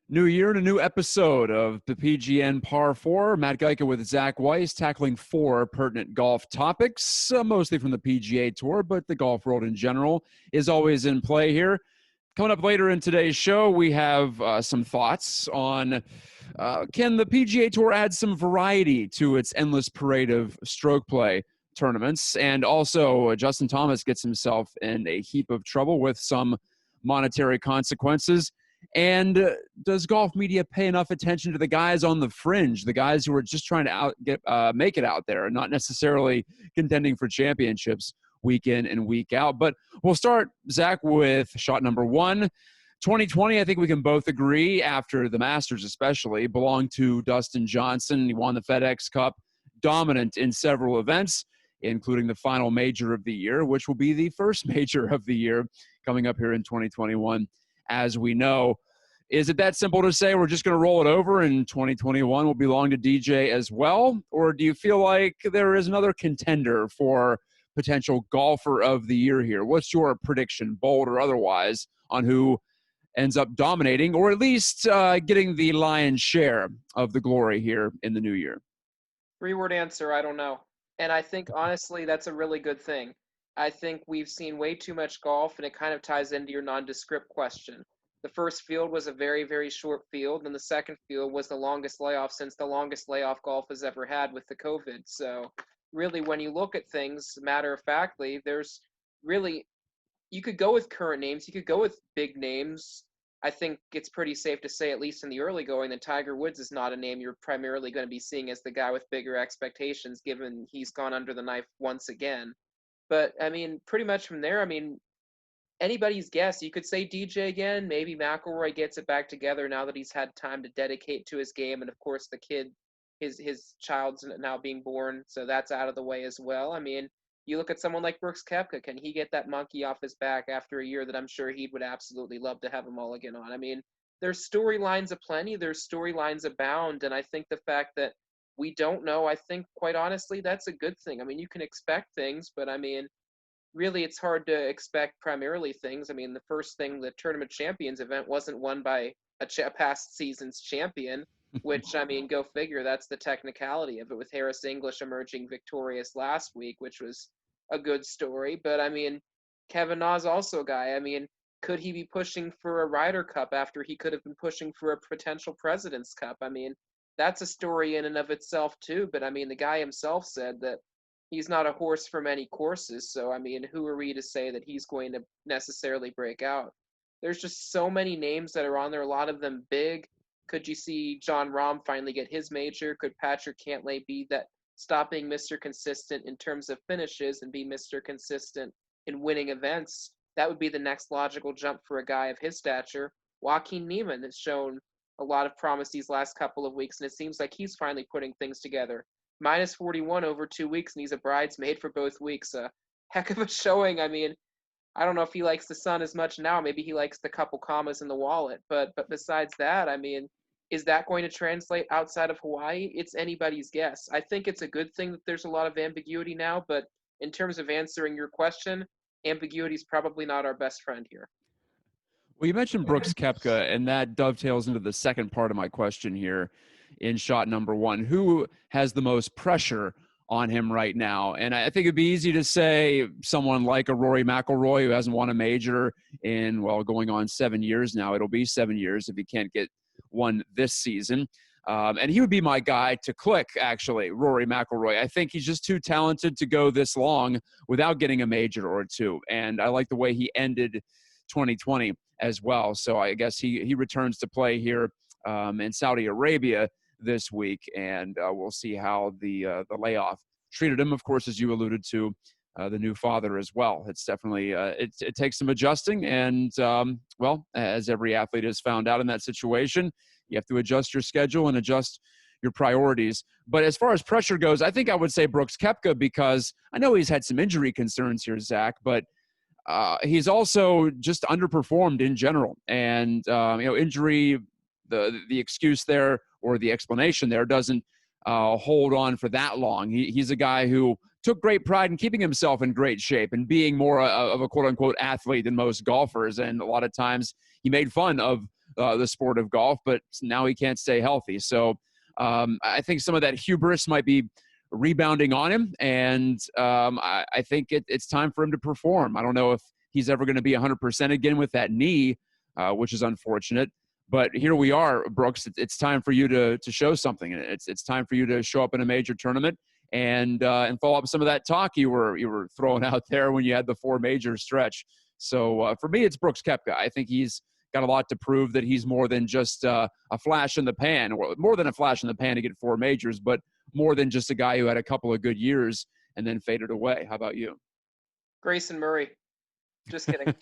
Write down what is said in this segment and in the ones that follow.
New year and a new episode of the PGN Par 4. Matt Gajtka with Zac Weiss tackling 4 pertinent golf topics, mostly from the PGA Tour, but the golf world in general is always in play here. Coming up later in today's show, we have some thoughts on can the PGA Tour add some variety to its endless parade of stroke play tournaments? And also, Justin Thomas gets himself in a heap of trouble with some monetary consequences. And does golf media pay enough attention to the guys on the fringe, the guys who are just trying to make it out there and not necessarily contending for championships week in and week out? But we'll start, Zach, with shot number 1. 2020, I think we can both agree, after the Masters especially, belonged to Dustin Johnson. He won the FedEx Cup, dominant in several events, including the final major of the year, which will be the first major of the year coming up here in 2021. As we know, is it that simple to say we're just going to roll it over and 2021 will belong to DJ as well? Or do you feel like there is another contender for potential golfer of the year here? What's your prediction, bold or otherwise, on who ends up dominating or at least getting the lion's share of the glory here in the new year? 3-word answer, I don't know. And I think, honestly, that's a really good thing. I think we've seen way too much golf, and it kind of ties into your nondescript question. The first field was a very, very short field, and the second field was the longest layoff since the longest layoff golf has ever had with the COVID. So really, when you look at things, matter-of-factly, there's really, you could go with current names, you could go with big names. I think it's pretty safe to say, at least in the early going, that Tiger Woods is not a name you're primarily going to be seeing as the guy with bigger expectations, given he's gone under the knife once again. But, I mean, pretty much from there, I mean, anybody's guess. You could say DJ again. Maybe McIlroy gets it back together now that he's had time to dedicate to his game. And, of course, the kid, his child's now being born, so that's out of the way as well. I mean, you look at someone like Brooks Koepka. Can he get that monkey off his back after a year that I'm sure he would absolutely love to have a mulligan on? I mean, there's storylines aplenty. There's storylines abound. And I think the fact that we don't know, I think, quite honestly, that's a good thing. I mean, you can expect things, but I mean, really, it's hard to expect primarily things. I mean, the first thing, the Tournament Champions event wasn't won by a past season's champion, which, I mean, go figure, that's the technicality of it, with Harris English emerging victorious last week, which was a good story. But I mean, Kevin Na's also a guy. I mean, could he be pushing for a Ryder Cup after he could have been pushing for a potential President's Cup? I mean, that's a story in and of itself too. But I mean, the guy himself said that he's not a horse for many courses. So, I mean, who are we to say that he's going to necessarily break out? There's just so many names that are on there, a lot of them big. Could you see Jon Rahm finally get his major? Could Patrick Cantlay be that, stop being Mr. Consistent in terms of finishes and be Mr. Consistent in winning events? That would be the next logical jump for a guy of his stature. Joaquin Niemann has shown a lot of promise these last couple of weeks, and it seems like he's finally putting things together. Minus 41 over 2 weeks, and he's a bridesmaid for both weeks. A heck of a showing. I mean, I don't know if he likes the sun as much now. Maybe he likes the couple commas in the wallet. But besides that, I mean, is that going to translate outside of Hawaii? It's anybody's guess. I think it's a good thing that there's a lot of ambiguity now, but in terms of answering your question, ambiguity is probably not our best friend here. Well, you mentioned Brooks Koepka, and that dovetails into the second part of my question here in shot number 1. Who has the most pressure on him right now? And I think it'd be easy to say someone like a Rory McIlroy, who hasn't won a major in, well, going on 7 years now. It'll be 7 years if he can't get one this season. And he would be my guy to click, actually, Rory McIlroy. I think he's just too talented to go this long without getting a major or two. And I like the way he ended 2020 as well. So I guess he returns to play here in Saudi Arabia this week, and we'll see how the layoff treated him. Of course, as you alluded to, the new father as well. It's definitely it takes some adjusting, and well, as every athlete has found out in that situation, you have to adjust your schedule and adjust your priorities. But as far as pressure goes, I think I would say Brooks Koepka, because I know he's had some injury concerns here, Zach, but he's also just underperformed in general. And, injury, the excuse there or the explanation there doesn't hold on for that long. He's a guy who took great pride in keeping himself in great shape and being more of a quote-unquote athlete than most golfers. And a lot of times he made fun of the sport of golf, but now he can't stay healthy. So I think some of that hubris might be rebounding on him, and I think it's time for him to perform. I don't know if he's ever going to be 100% again with that knee, which is unfortunate. But here we are, Brooks. It's time for you to show something. It's time for you to show up in a major tournament and follow up some of that talk you were throwing out there when you had the 4 major stretch. So for me, it's Brooks Koepka. I think he's got a lot to prove, that he's more than just a flash in the pan, or more than a flash in the pan to get 4 majors, but more than just a guy who had a couple of good years and then faded away. How about you? Grayson Murray. Just kidding.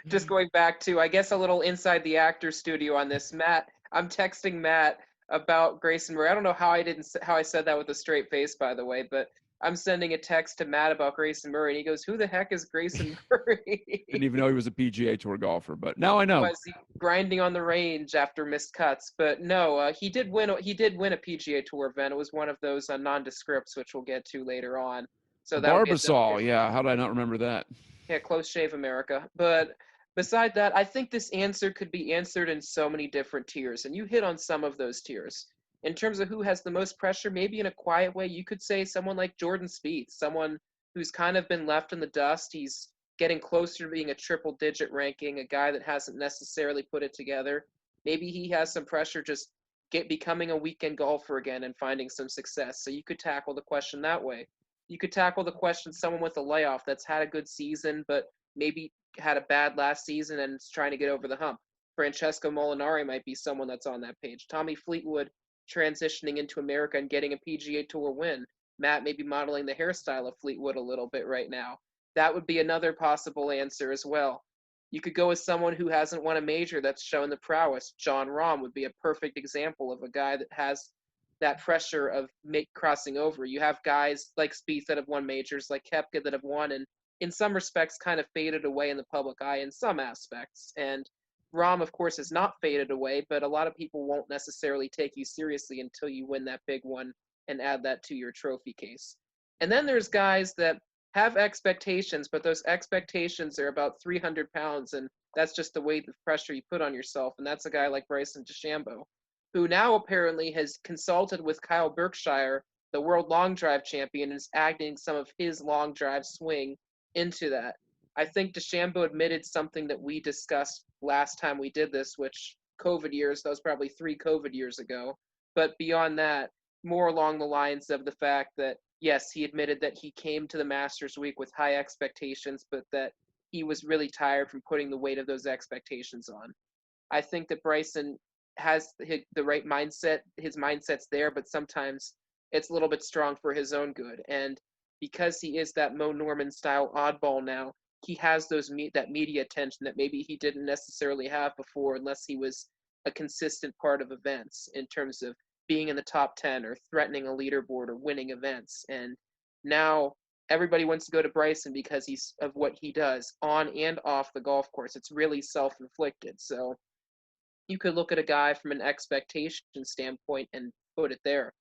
Just going back to, I guess, a little inside the actor studio on this. Matt, I'm texting Matt about Grayson Murray. I don't know how I said that with a straight face, by the way, but I'm sending a text to Matt about Grayson Murray, and he goes, "Who the heck is Grayson Murray?" Didn't even know he was a PGA Tour golfer, but now I know. Was he grinding on the range after missed cuts? But no, he did win a PGA Tour event. It was one of those nondescripts, which we'll get to later on. So that Barbasol, yeah. How did I not remember that? Yeah, close shave America. But beside that, I think this answer could be answered in so many different tiers, and you hit on some of those tiers. In terms of who has the most pressure, maybe in a quiet way, you could say someone like Jordan Spieth, someone who's kind of been left in the dust. He's getting closer to being a triple-digit ranking, a guy that hasn't necessarily put it together. Maybe he has some pressure just becoming a weekend golfer again and finding some success. So you could tackle the question that way. You could tackle the question someone with a layoff that's had a good season, but maybe had a bad last season and is trying to get over the hump. Francesco Molinari might be someone that's on that page. Tommy Fleetwood transitioning into America and getting a PGA Tour win. Matt may be modeling the hairstyle of Fleetwood a little bit right now. That would be another possible answer as well. You could go with someone who hasn't won a major that's shown the prowess. Jon Rahm would be a perfect example of a guy that has that pressure of crossing over. You have guys like Spieth that have won majors, like Koepka that have won, and in some respects kind of faded away in the public eye in some aspects. And Rahm, of course, has not faded away, but a lot of people won't necessarily take you seriously until you win that big one and add that to your trophy case. And then there's guys that have expectations, but those expectations are about 300 pounds, and that's just the weight of pressure you put on yourself. And that's a guy like Bryson DeChambeau, who now apparently has consulted with Kyle Berkshire, the world long drive champion, and is adding some of his long drive swing into that. I think DeChambeau admitted something that we discussed last time we did this, which COVID years, that was probably 3 COVID years ago. But beyond that, more along the lines of the fact that, yes, he admitted that he came to the Masters week with high expectations, but that he was really tired from putting the weight of those expectations on. I think that Bryson has the right mindset. His mindset's there, but sometimes it's a little bit strong for his own good. And because he is that Mo Norman style oddball now, he has that media attention that maybe he didn't necessarily have before, unless he was a consistent part of events in terms of being in the top 10 or threatening a leaderboard or winning events. And now everybody wants to go to Bryson because of what he does on and off the golf course. It's really self-inflicted. So you could look at a guy from an expectation standpoint and put it there.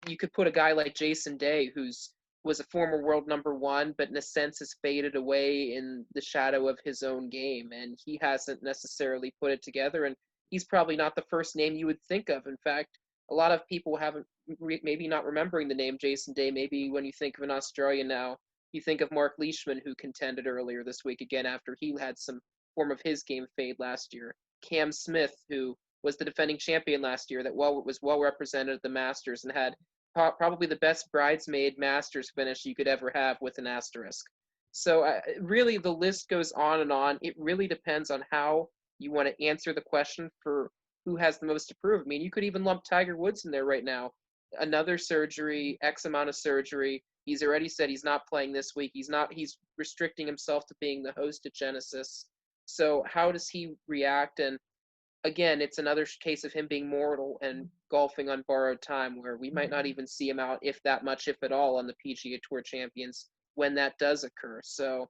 You could put a guy like Jason Day, was a former world number 1, but in a sense has faded away in the shadow of his own game, and he hasn't necessarily put it together, and he's probably not the first name you would think of. In fact, a lot of people haven't maybe not remembering the name Jason Day. Maybe when you think of an Australian now, you think of Mark Leishman, who contended earlier this week again after he had some form of his game fade last year. Cam Smith, who was the defending champion last year, that was well represented at the Masters and had probably the best bridesmaid Masters finish you could ever have with an asterisk. So really the list goes on and on. It really depends on how you want to answer the question for who has the most to prove. I mean, you could even lump Tiger Woods in there right now. Another surgery, X amount of surgery. He's already said he's not playing this week. He's restricting himself to being the host at Genesis. So how does he react? And again, it's another case of him being mortal and golfing on borrowed time, where we might not even see him out, if that much, if at all, on the PGA Tour Champions when that does occur. So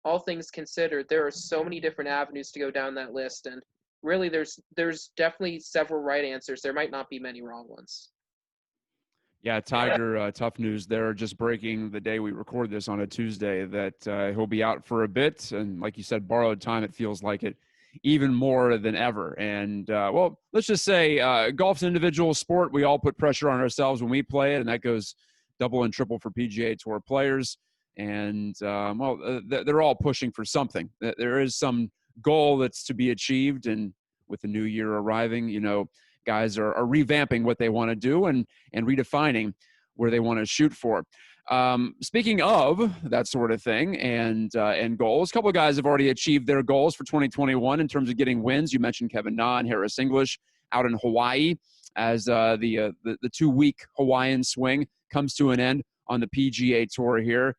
all things considered, there are so many different avenues to go down that list, and really there's definitely several right answers. There might not be many wrong ones. Yeah, Tiger, tough news there. Just breaking the day we record this on a Tuesday that he'll be out for a bit. And like you said, borrowed time, it feels like it. even more than ever. And, well, let's just say golf's an individual sport. We all put pressure on ourselves when we play it, and that goes double and triple for PGA Tour players. And, they're all pushing for something. There is some goal that's to be achieved, and with the new year arriving, guys are revamping what they want to do and redefining where they want to shoot for. Speaking of that sort of thing and goals, a couple of guys have already achieved their goals for 2021 in terms of getting wins. You mentioned Kevin Na and Harris English out in Hawaii as the 2-week Hawaiian swing comes to an end on the PGA Tour here.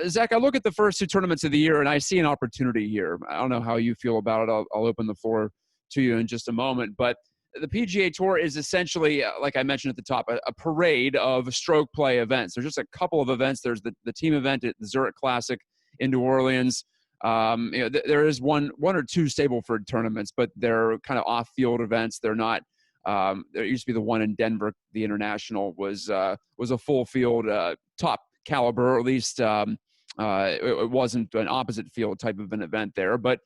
Zach, I look at the first 2 tournaments of the year, and I see an opportunity here. I don't know how you feel about it. I'll open the floor to you in just a moment. But the PGA Tour is essentially, like I mentioned at the top, a parade of stroke play events. There's just a couple of events. There's the team event at the Zurich Classic in New Orleans. There is one or two Stableford tournaments, but they're kind of off-field events. They're not. There used to be the one in Denver. The International was a full field, top caliber, or at least it wasn't an opposite field type of an event there. But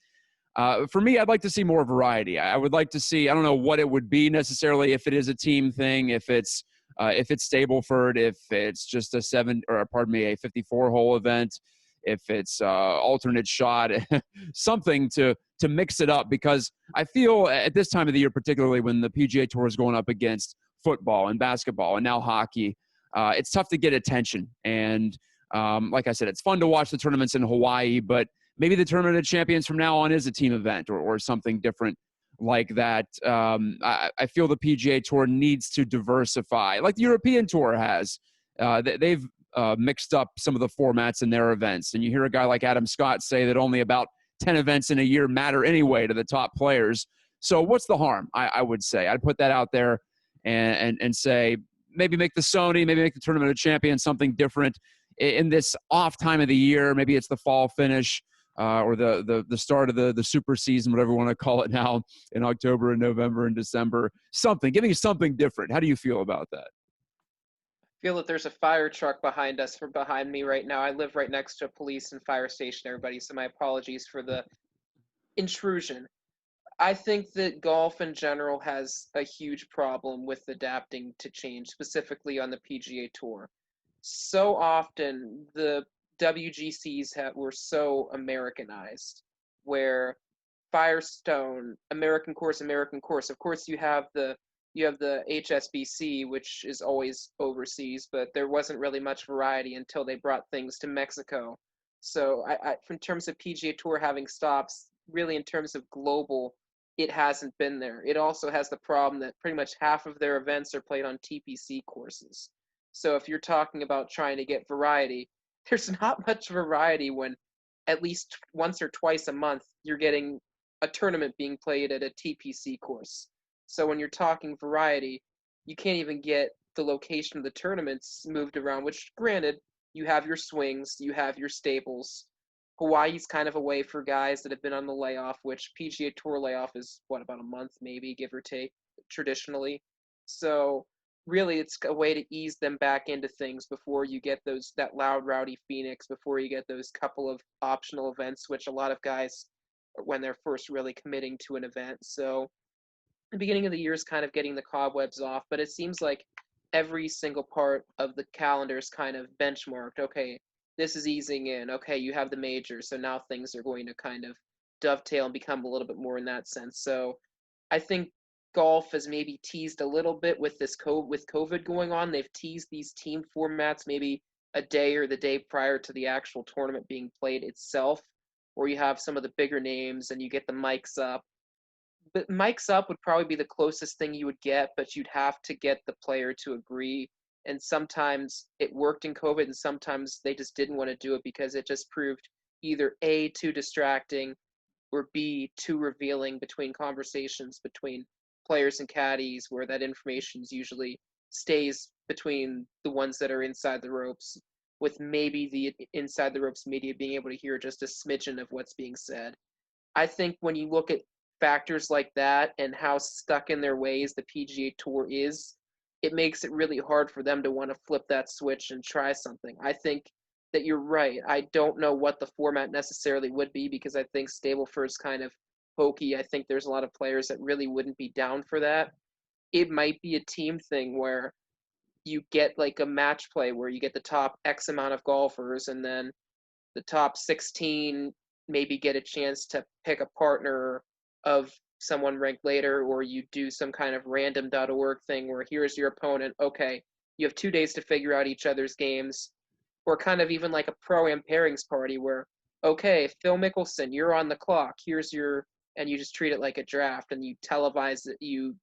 for me, I'd like to see more variety. I would like to see, I don't know what it would be necessarily, if it is a team thing, if it's Stableford, if it's just a 54-hole event, if it's alternate shot, something to mix it up, because I feel at this time of the year, particularly when the PGA Tour is going up against football and basketball and now hockey, it's tough to get attention. And like I said, it's fun to watch the tournaments in Hawaii, but maybe the Tournament of Champions from now on is a team event or something different like that. I feel the PGA Tour needs to diversify, like the European Tour has. They've mixed up some of the formats in their events. And you hear a guy like Adam Scott say that only about 10 events in a year matter anyway to the top players. So what's the harm? I would say. I'd put that out there and say, maybe make the Sony, maybe make the Tournament of Champions something different in this off time of the year. Maybe it's the fall finish or the start of the super season, whatever you want to call it now, in October and November and December. Something, give me something different. How do you feel about that? I feel that there's a fire truck behind me right now. I live right next to a police and fire station, everybody, so my apologies for the intrusion. I think that golf in general has a huge problem with adapting to change, specifically on the PGA Tour. So often, the WGCs were so Americanized, where Firestone, American course. Of course, you have the HSBC, which is always overseas, but there wasn't really much variety until they brought things to Mexico. So, in terms of PGA Tour having stops, really in terms of global, it hasn't been there. It also has the problem that pretty much half of their events are played on TPC courses. So if you're talking about trying to get variety, there's not much variety when at least once or twice a month you're getting a tournament being played at a TPC course. So when you're talking variety, you can't even get the location of the tournaments moved around, which granted, you have your swings, you have your staples. Hawaii's kind of a way for guys that have been on the layoff, which PGA Tour layoff is, about a month maybe, give or take, traditionally. So really it's a way to ease them back into things before you get that loud, rowdy Phoenix, before you get those couple of optional events, which a lot of guys, when they're first really committing to an event. So the beginning of the year is kind of getting the cobwebs off, but it seems like every single part of the calendar is kind of benchmarked. Okay, this is easing in. Okay, you have the majors, so now things are going to kind of dovetail and become a little bit more in that sense. So I think golf has maybe teased a little bit with with COVID going on. They've teased these team formats maybe a day or the day prior to the actual tournament being played itself, where you have some of the bigger names and you get the mics up. But mics up would probably be the closest thing you would get, but you'd have to get the player to agree. And sometimes it worked in COVID, and sometimes they just didn't want to do it because it just proved either A, too distracting, or B, too revealing between conversations between players and caddies, where that information usually stays between the ones that are inside the ropes, with maybe the inside the ropes media being able to hear just a smidgen of what's being said. I think when you look at factors like that and how stuck in their ways the PGA Tour is, it makes it really hard for them to want to flip that switch and try something. I think that you're right. I don't know what the format necessarily would be, because I think Stableford's kind of hokey. I think there's a lot of players that really wouldn't be down for that. It might be a team thing where you get like a match play where you get the top X amount of golfers, and then the top 16 maybe get a chance to pick a partner of someone ranked later, or you do some kind of random.org thing where here's your opponent. Okay, you have 2 days to figure out each other's games, or kind of even like a pro-am pairings party where, okay, Phil Mickelson, you're on the clock. Here's your, and you just treat it like a draft, and you televise it, you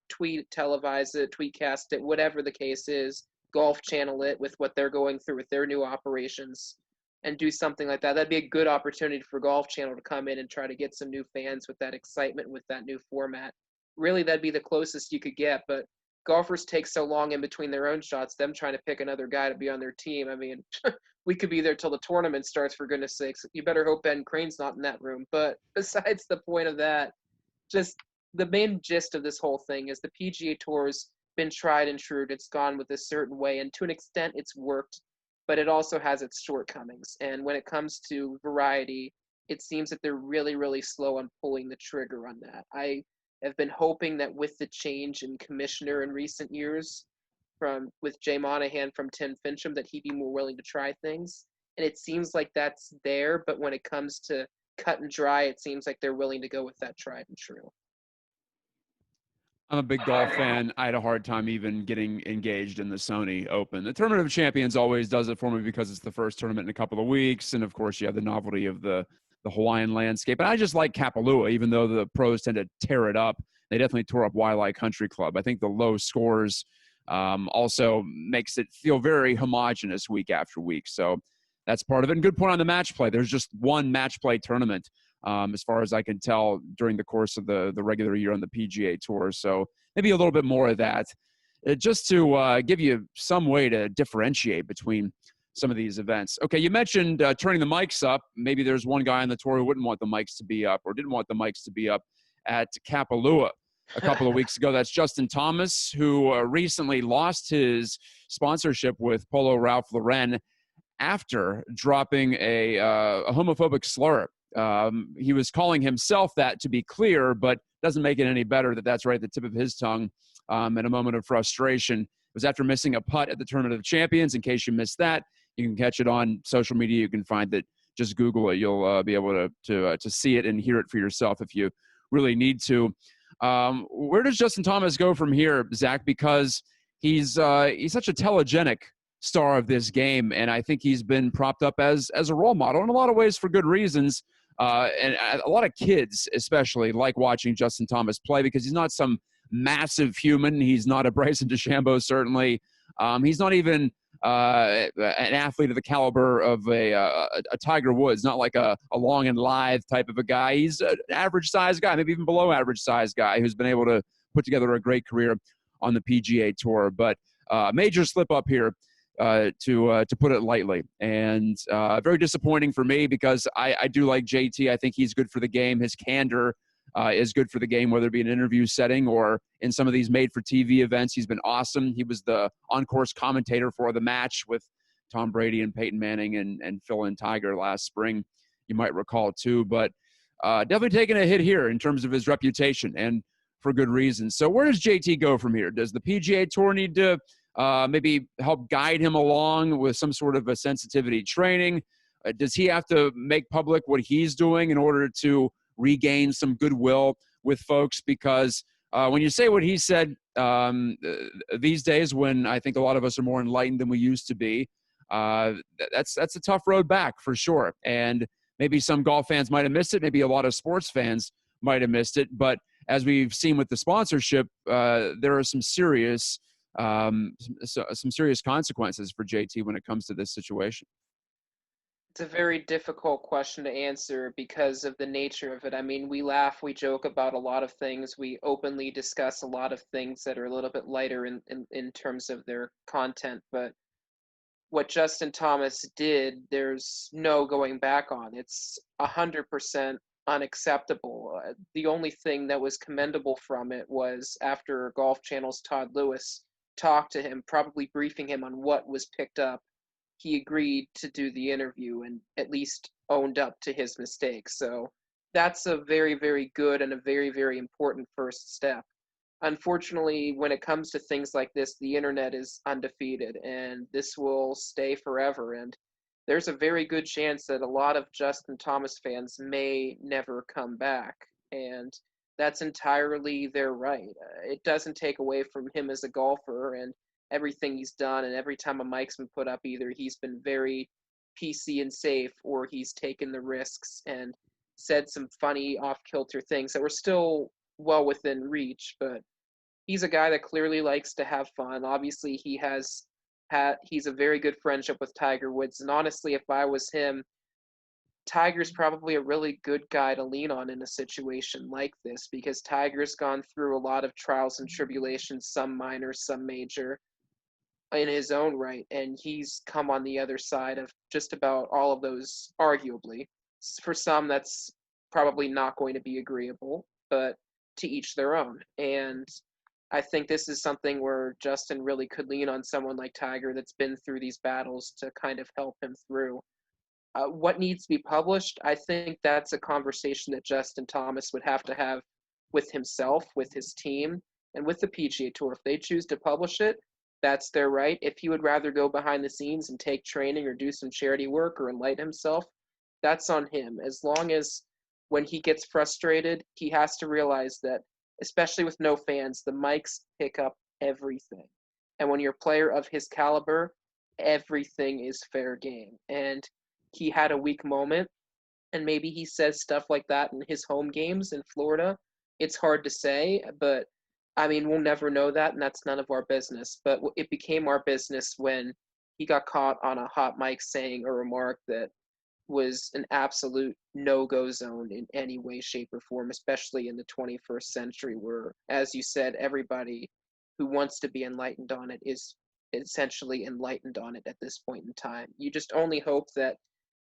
televise it, tweetcast it, whatever the case is, Golf Channel it with what they're going through with their new operations, and do something like that. That'd be a good opportunity for Golf Channel to come in and try to get some new fans with that excitement, with that new format. Really, that'd be the closest you could get, but golfers take so long in between their own shots, them trying to pick another guy to be on their team. I mean, we could be there till the tournament starts, for goodness sakes. You better hope Ben Crane's not in that room. But besides the point of that, just the main gist of this whole thing is the PGA Tour's been tried and true. It's gone with a certain way, and to an extent it's worked, but it also has its shortcomings. And when it comes to variety, it seems that they're really, really slow on pulling the trigger on that. I have been hoping that with the change in commissioner in recent years, with Jay Monahan from Tim Fincham, that he'd be more willing to try things. And it seems like that's there, but when it comes to cut and dry, it seems like they're willing to go with that tried and true. I'm a big golf fan. I had a hard time even getting engaged in the Sony Open. The Tournament of Champions always does it for me because it's the first tournament in a couple of weeks, and of course you have the novelty of the Hawaiian landscape. And I just like Kapalua, even though the pros tend to tear it up. They definitely tore up Waialae Country Club. I think the low scores also makes it feel very homogenous week after week. So that's part of it. And good point on the match play. There's just one match play tournament, as far as I can tell, during the course of the regular year on the PGA Tour. So maybe a little bit more of that, just to give you some way to differentiate between some of these events. Okay, you mentioned turning the mics up. Maybe there's one guy on the tour who wouldn't want the mics to be up, or didn't want the mics to be up at Kapalua a couple of weeks ago. That's Justin Thomas, who recently lost his sponsorship with Polo Ralph Lauren after dropping a homophobic slur. He was calling himself that, to be clear, but doesn't make it any better that that's right at the tip of his tongue. In a moment of frustration, it was after missing a putt at the Tournament of Champions. In case you missed that, you can catch it on social media. You can find it. Just Google it. You'll be able to see it and hear it for yourself if you really need to. Where does Justin Thomas go from here, Zach? Because he's such a telegenic star of this game, and I think he's been propped up as a role model in a lot of ways for good reasons. And a lot of kids especially like watching Justin Thomas play because he's not some massive human. He's not a Bryson DeChambeau, certainly. He's not even an athlete of the caliber of a Tiger Woods, not like a long and lithe type of a guy. He's an average-sized guy, maybe even below average-sized guy who's been able to put together a great career on the PGA Tour. But major slip-up here, to put it lightly. And very disappointing for me because I do like JT. I think he's good for the game. His candor is good for the game, whether it be an interview setting or in some of these made-for-TV events. He's been awesome. He was the on-course commentator for the match with Tom Brady and Peyton Manning and Phil and Tiger last spring, you might recall too. But definitely taking a hit here in terms of his reputation, and for good reason. So where does JT go from here? Does the PGA Tour need to maybe help guide him along with some sort of a sensitivity training? Does he have to make public what he's doing in order to regain some goodwill with folks? Because when you say what he said these days, when I think a lot of us are more enlightened than we used to be, that's a tough road back for sure. And maybe some golf fans might have missed it. Maybe a lot of sports fans might have missed it. But as we've seen with the sponsorship, there are some serious consequences for JT when it comes to this situation. It's a very difficult question to answer because of the nature of it. I mean, we laugh, we joke about a lot of things. We openly discuss a lot of things that are a little bit lighter in terms of their content. But what Justin Thomas did, there's no going back on. It's 100% unacceptable. The only thing that was commendable from it was after Golf Channel's Todd Lewis talked to him, probably briefing him on what was picked up, he agreed to do the interview and at least owned up to his mistakes. So that's a very, very good and a very, very important first step. Unfortunately, when it comes to things like this, the internet is undefeated, and this will stay forever. And there's a very good chance that a lot of Justin Thomas fans may never come back, and that's entirely their right. It doesn't take away from him as a golfer and everything he's done, and every time a mic's been put up, either he's been very PC and safe, or he's taken the risks and said some funny off-kilter things that were still well within reach. But he's a guy that clearly likes to have fun. Obviously, he's a very good friendship with Tiger Woods, and honestly, if I was him, Tiger's probably a really good guy to lean on in a situation like this, because Tiger's gone through a lot of trials and tribulations, some minor, some major, in his own right, and he's come on the other side of just about all of those, arguably. For some, that's probably not going to be agreeable, but to each their own. And I think this is something where Justin really could lean on someone like Tiger that's been through these battles to kind of help him through. What needs to be published? I think that's a conversation that Justin Thomas would have to have with himself, with his team, and with the PGA Tour. If they choose to publish it, that's their right. If he would rather go behind the scenes and take training or do some charity work or enlighten himself, that's on him. As long as when he gets frustrated, he has to realize that, especially with no fans, the mics pick up everything. And when you're a player of his caliber, everything is fair game. And he had a weak moment, and maybe he says stuff like that in his home games in Florida. It's hard to say, but I mean, we'll never know that, and that's none of our business. But it became our business when he got caught on a hot mic saying a remark that was an absolute no-go zone in any way, shape, or form, especially in the 21st century where, as you said, everybody who wants to be enlightened on it is essentially enlightened on it at this point in time. You just only hope that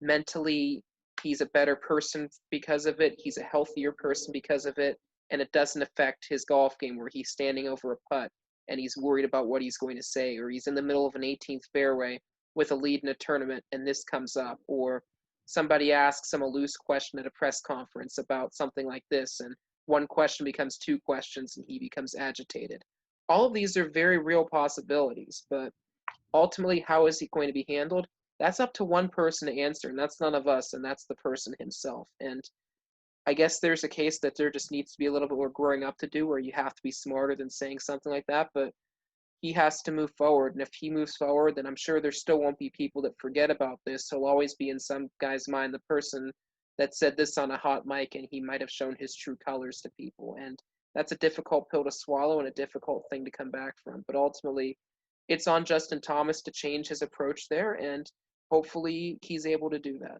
mentally he's a better person because of it, he's a healthier person because of it, and it doesn't affect his golf game where he's standing over a putt and he's worried about what he's going to say, or he's in the middle of an 18th fairway with a lead in a tournament and this comes up, or somebody asks him a loose question at a press conference about something like this, and one question becomes two questions and he becomes agitated. All of these are very real possibilities, but ultimately, how is he going to be handled? That's up to one person to answer, and that's none of us, and that's the person himself. And I guess there's a case that there just needs to be a little bit more growing up to do, where you have to be smarter than saying something like that, but he has to move forward. And if he moves forward, then I'm sure there still won't be people that forget about this. He'll always be in some guy's mind the person that said this on a hot mic, and he might have shown his true colors to people. And that's a difficult pill to swallow and a difficult thing to come back from. But ultimately, it's on Justin Thomas to change his approach there, and hopefully he's able to do that.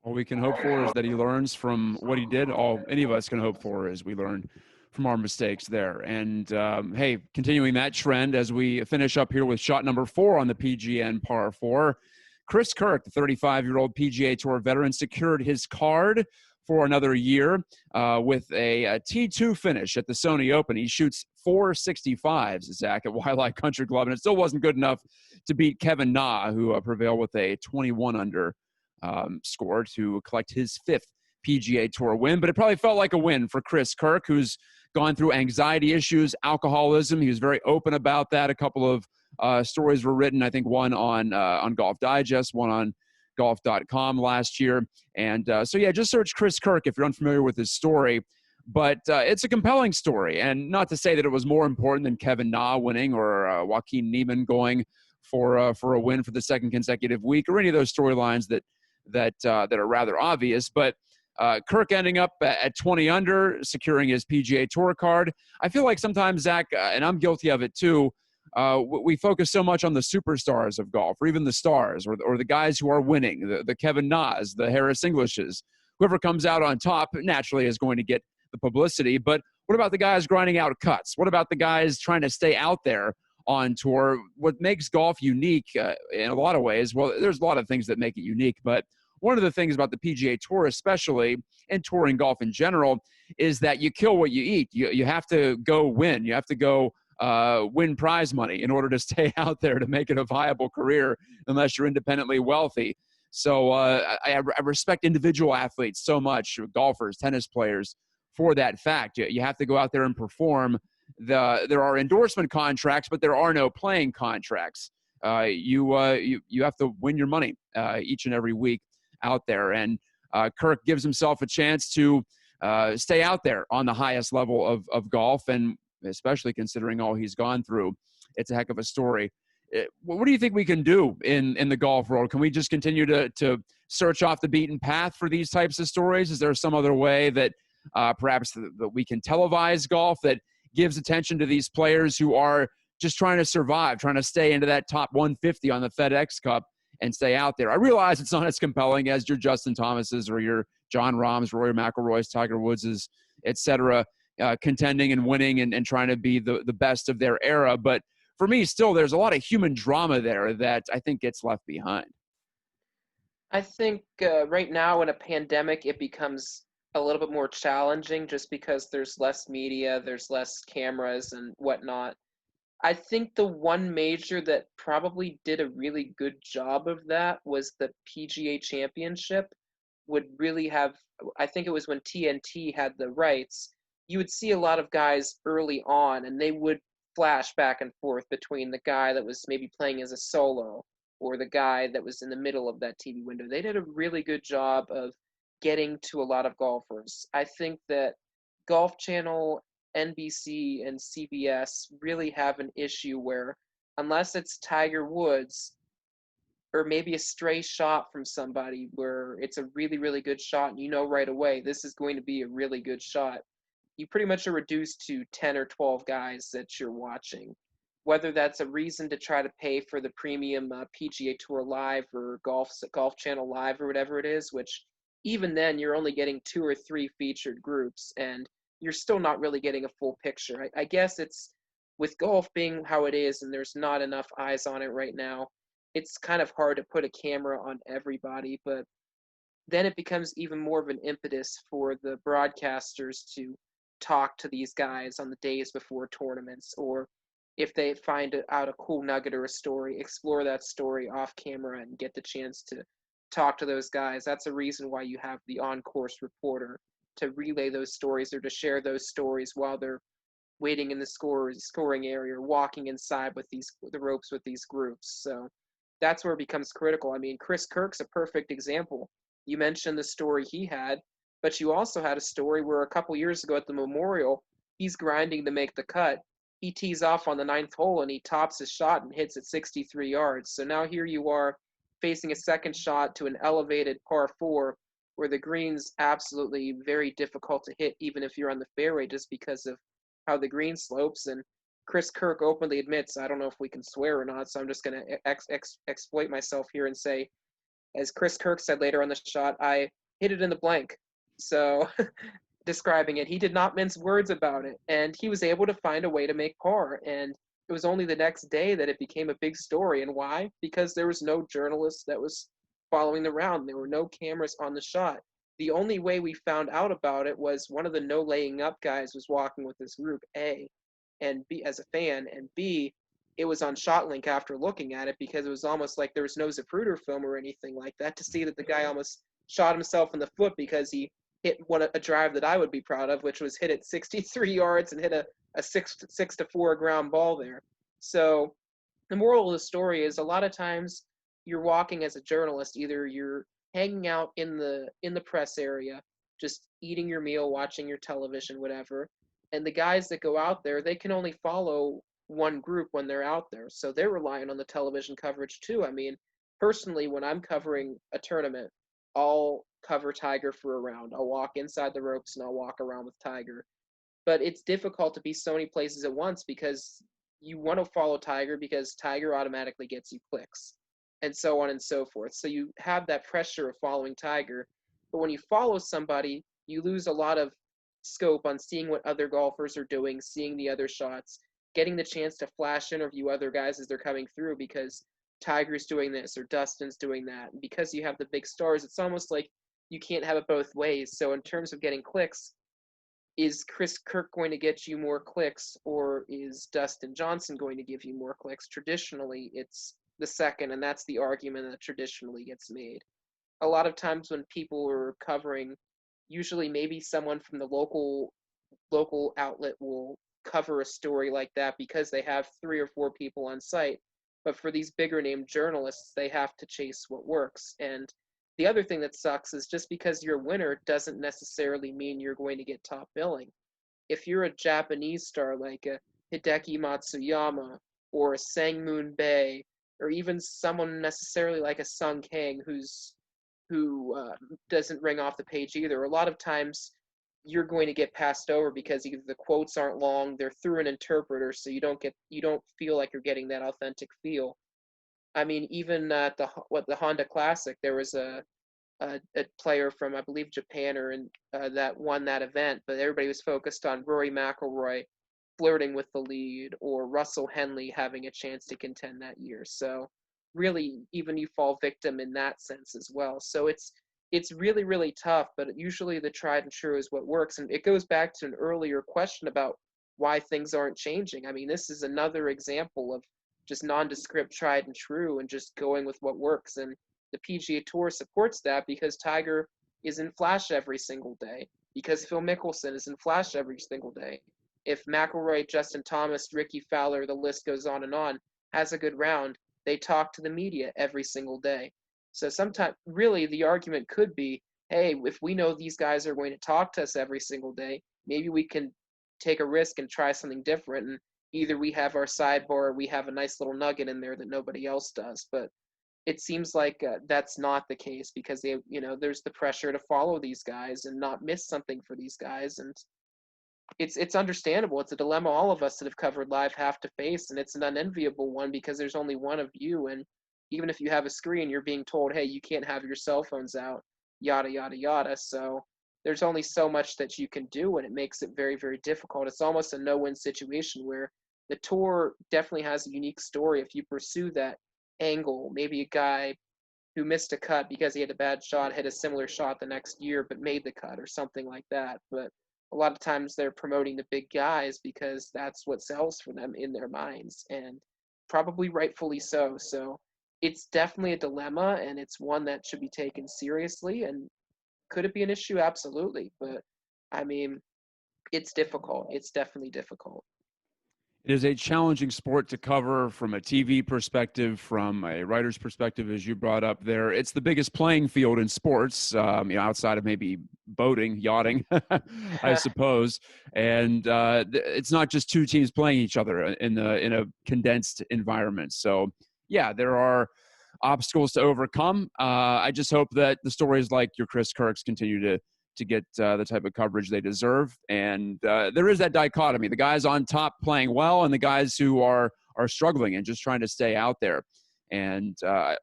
All we can hope for is that he learns from what he did. All any of us can hope for is we learn from our mistakes there. And hey, continuing that trend as we finish up here with shot number 4 on the PGN par 4, Chris Kirk, the 35-year-old PGA Tour veteran, secured his card for another year with a T2 finish at the Sony Open. He shoots 465s, Zach, at Wildlife Country Club, and it still wasn't good enough to beat Kevin Na, who prevailed with a 21 under score to collect his 5th PGA Tour win. But it probably felt like a win for Chris Kirk, who's gone through anxiety issues, alcoholism. He was very open about that. A couple of stories were written, I think one on Golf Digest, one on golf.com last year. And so, yeah, just search Chris Kirk if you're unfamiliar with his story. But it's a compelling story. And not to say that it was more important than Kevin Na winning or Joaquin Niemann going for a win for the second consecutive week, or any of those storylines that are rather obvious. But Kirk ending up at 20 under, securing his PGA Tour card. I feel like sometimes, Zach, and I'm guilty of it too, we focus so much on the superstars of golf, or even the stars, or the guys who are winning, the Kevin Nas, the Harris Englishes. Whoever comes out on top naturally is going to get the publicity. But what about the guys grinding out cuts? What about the guys trying to stay out there on tour? What makes golf unique in a lot of ways, well, there's a lot of things that make it unique, but one of the things about the PGA Tour especially, and touring golf in general, is that you kill what you eat. You have to go win. You have to go win prize money in order to stay out there to make it a viable career, unless you're independently wealthy. So I respect individual athletes so much, golfers, tennis players, for that fact. You have to go out there and perform. There are endorsement contracts, but there are no playing contracts. You have to win your money each and every week out there. And Kirk gives himself a chance to stay out there on the highest level of golf, and especially considering all he's gone through, it's a heck of a story. What do you think we can do in the golf world? Can we just continue to search off the beaten path for these types of stories? Is there some other way that perhaps that we can televise golf that gives attention to these players who are just trying to survive, trying to stay into that top 150 on the FedEx Cup and stay out there? I realize it's not as compelling as your Justin Thomases or your John Rahms, Rory McIlroy's, Tiger Woods's, et cetera, contending and winning and trying to be the best of their era. But for me, still, there's a lot of human drama there that I think gets left behind. I think right now in a pandemic, it becomes a little bit more challenging just because there's less media, there's less cameras and whatnot. I think the one major that probably did a really good job of that was the PGA Championship. Would really have, I think it was when TNT had the rights, you would see a lot of guys early on, and they would flash back and forth between the guy that was maybe playing as a solo or the guy that was in the middle of that TV window. They did a really good job of getting to a lot of golfers. I think that Golf Channel, NBC, and CBS really have an issue where unless it's Tiger Woods or maybe a stray shot from somebody where it's a really, really good shot and you know right away this is going to be a really good shot, you pretty much are reduced to 10 or 12 guys that you're watching. Whether that's a reason to try to pay for the premium PGA Tour Live or Golf Channel Live or whatever it is, which even then you're only getting 2 or 3 featured groups and you're still not really getting a full picture. I guess it's with golf being how it is and there's not enough eyes on it right now, it's kind of hard to put a camera on everybody, but then it becomes even more of an impetus for the broadcasters to talk to these guys on the days before tournaments, or if they find out a cool nugget or a story, explore that story off camera and get the chance to talk to those guys. That's a reason why you have the on-course reporter to relay those stories or to share those stories while they're waiting in the scoring area or walking inside with the ropes with these groups. So that's where it becomes critical. I mean, Chris Kirk's a perfect example. You mentioned the story he had, but you also had a story where a couple years ago at the Memorial, he's grinding to make the cut. He tees off on the 9th hole and he tops his shot and hits it 63 yards. So now here you are facing a second shot to an elevated par 4 where the green's absolutely very difficult to hit even if you're on the fairway just because of how the green slopes. And Chris Kirk openly admits, I don't know if we can swear or not, so I'm just going to exploit myself here and say, as Chris Kirk said later on the shot, I hit it in the blank. So describing it, he did not mince words about it, and he was able to find a way to make par. And it was only the next day that it became a big story. And why? Because there was no journalist that was following the round. There were no cameras on the shot. The only way we found out about it was one of the no laying up guys was walking with this group, A, and B, as a fan, and B, it was on ShotLink after looking at it because it was almost like there was no Zapruder film or anything like that to see that the guy almost shot himself in the foot because he hit a drive that I would be proud of, which was hit at 63 yards and hit a 6-4 ground ball there. So the moral of the story is a lot of times you're walking as a journalist, either you're hanging out in the press area, just eating your meal, watching your television, whatever. And the guys that go out there, they can only follow one group when they're out there. So they're relying on the television coverage too. I mean, personally, when I'm covering a tournament, I'll cover Tiger for a round. I'll walk inside the ropes and I'll walk around with Tiger. But it's difficult to be so many places at once because you want to follow Tiger because Tiger automatically gets you clicks and so on and so forth. So you have that pressure of following Tiger. But when you follow somebody, you lose a lot of scope on seeing what other golfers are doing, seeing the other shots, getting the chance to flash interview other guys as they're coming through because Tiger's doing this or Dustin's doing that. And because you have the big stars, it's almost like you can't have it both ways. So in terms of getting clicks, is Chris Kirk going to get you more clicks or is Dustin Johnson going to give you more clicks? Traditionally, it's the second, and that's the argument that traditionally gets made. a lot of times when people are covering, usually maybe someone from the local outlet will cover a story like that because they have 3 or 4 people on site. But for these bigger name journalists, they have to chase what works. And the other thing that sucks is just because you're a winner doesn't necessarily mean you're going to get top billing. If you're a Japanese star like a Hideki Matsuyama or a Sangmoon Bae, or even someone necessarily like a Sung Kang who doesn't ring off the page either, a lot of times you're going to get passed over because either the quotes aren't long, they're through an interpreter, so you don't feel like you're getting that authentic feel. I mean, even at the Honda Classic, there was a player from, I believe, Japan or that won that event, but everybody was focused on Rory McIlroy flirting with the lead or Russell Henley having a chance to contend that year. So really, even you fall victim in that sense as well. So it's really, really tough, but usually the tried and true is what works. And it goes back to an earlier question about why things aren't changing. I mean, this is another example of just nondescript tried and true and just going with what works. And the PGA Tour supports that because Tiger is in flash every single day, because Phil Mickelson is in flash every single day. If McIlroy, Justin Thomas, Ricky Fowler, the list goes on, has a good round, they talk to the media every single day. So sometimes, really, the argument could be, hey, if we know these guys are going to talk to us every single day, maybe we can take a risk and try something different. And either we have our sidebar or we have a nice little nugget in there that nobody else does. But it seems like that's not the case because there's the pressure to follow these guys and not miss something for these guys. And it's understandable. It's a dilemma all of us that have covered live have to face, and it's an unenviable one because there's only one of you, and even if you have a screen, you're being told, hey, you can't have your cell phones out, yada, yada, yada. So there's only so much that you can do, and it makes it very, very difficult. It's almost a no-win situation where the tour definitely has a unique story. If you pursue that angle, maybe a guy who missed a cut because he had a bad shot hit a similar shot the next year but made the cut or something like that. But a lot of times they're promoting the big guys because that's what sells for them in their minds, and probably rightfully so. So it's definitely a dilemma, and it's one that should be taken seriously. And could it be an issue? Absolutely. But I mean, it's difficult. It's definitely difficult. It is a challenging sport to cover from a TV perspective, from a writer's perspective, as you brought up there. It's the biggest playing field in sports, outside of maybe boating, yachting, I suppose. And it's not just two teams playing each other in a condensed environment. So, yeah, there are obstacles to overcome. I just hope that the stories like your Chris Kirk's continue to get the type of coverage they deserve. And there is that dichotomy, the guys on top playing well and the guys who are struggling and just trying to stay out there. And I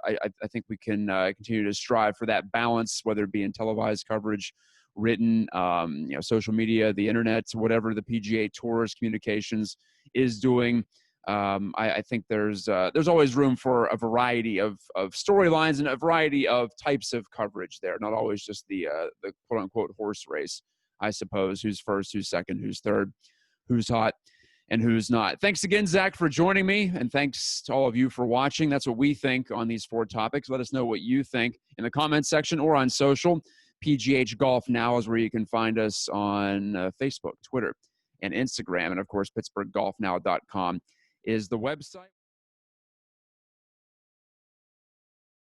think we can continue to strive for that balance, whether it be in televised coverage, written, social media, the internet, whatever the PGA Tour's communications is doing. I think there's always room for a variety of storylines and a variety of types of coverage there. Not always just the quote unquote horse race, I suppose. Who's first, who's second, who's third, who's hot, and who's not. Thanks again, Zach, for joining me, and thanks to all of you for watching. That's what we think on these 4 topics. Let us know what you think in the comments section or on social. PGH Golf Now is where you can find us on Facebook, Twitter, and Instagram, and of course, PittsburghGolfNow.com is the website.